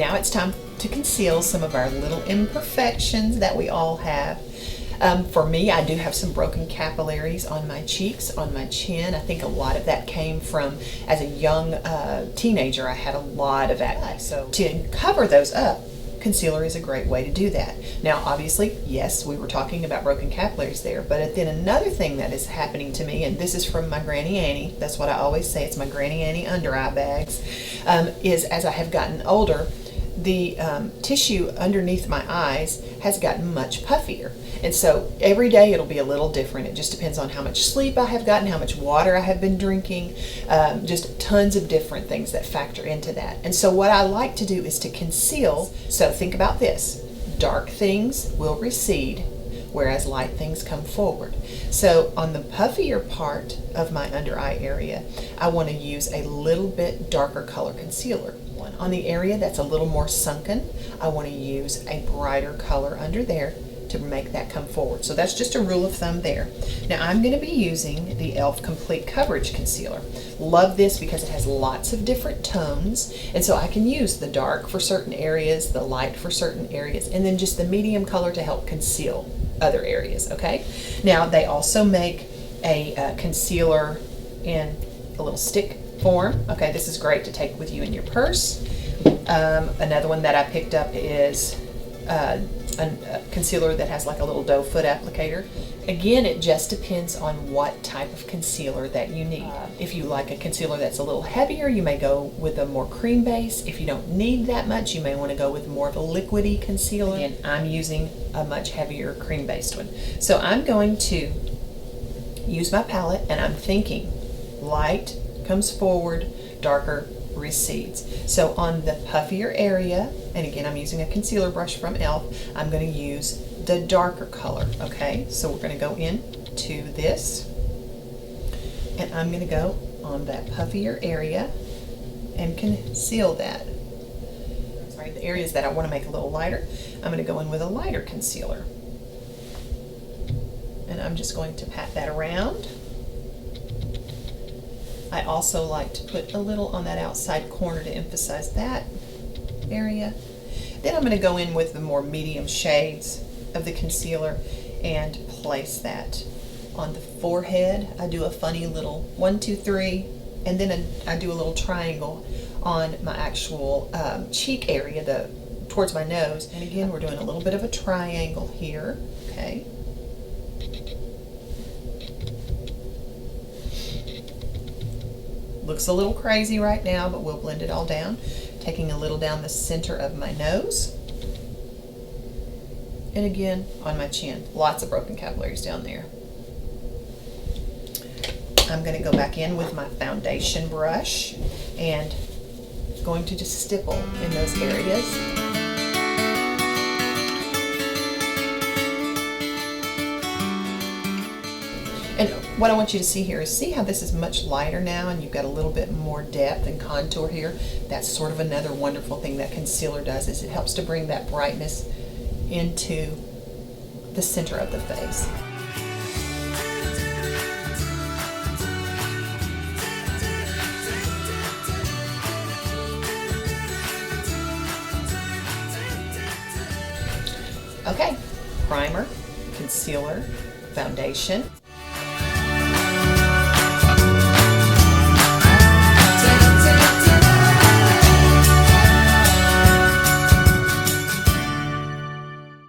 now it's time to conceal some of our little imperfections that we all have. For me, I do have some broken capillaries on my cheeks, on my chin. I think a lot of that came from, as a young teenager, I had a lot of acne. So to cover those up, concealer is a great way to do that. Now, obviously, yes, we were talking about broken capillaries there, but then another thing that is happening to me, and this is from my Granny Annie, that's what I always say, it's my Granny Annie under eye bags, is as I have gotten older, the tissue underneath my eyes has gotten much puffier. And so every day it'll be a little different. It just depends on how much sleep I have gotten, how much water I have been drinking, just tons of different things that factor into that. And so what I like to do is to conceal. So think about this. Dark things will recede, whereas light things come forward. So on the puffier part of my under eye area, I want to use a little bit darker color concealer. On the area that's a little more sunken, I want to use a brighter color under there to make that come forward. So that's just a rule of thumb there. Now I'm going to be using the e.l.f. Complete Coverage Concealer. Love this because it has lots of different tones, and so I can use the dark for certain areas, the light for certain areas, and then just the medium color to help conceal other areas, okay? Now they also make a concealer in a little stick form. Okay, this is great to take with you in your purse. Another one that I picked up is a concealer that has like a little doe foot applicator. Again, it just depends on what type of concealer that you need. If you like a concealer that's a little heavier, you may go with a more cream base. If you don't need that much, you may want to go with more of a liquidy concealer. And I'm using a much heavier cream based one. So I'm going to use my palette, and I'm thinking light comes forward, darker recedes. So on the puffier area, and again I'm using a concealer brush from e.l.f., I'm going to use the darker color, okay? So we're going to go into this, and I'm going to go on that puffier area and conceal that. Sorry, the areas that I want to make a little lighter, I'm going to go in with a lighter concealer. And I'm just going to pat that around. I also like to put a little on that outside corner to emphasize that area. Then I'm going to go in with the more medium shades of the concealer and place that on the forehead. I do a funny little 1, 2, 3, and then I do a little triangle on my actual cheek area, towards my nose. And again, we're doing a little bit of a triangle here, okay? Looks a little crazy right now, but we'll blend it all down. Taking a little down the center of my nose. And again, on my chin. Lots of broken capillaries down there. I'm going to go back in with my foundation brush and going to just stipple in those areas. And what I want you to see here is, see how this is much lighter now and you've got a little bit more depth and contour here? That's sort of another wonderful thing that concealer does, is it helps to bring that brightness into the center of the face. Okay, primer, concealer, foundation.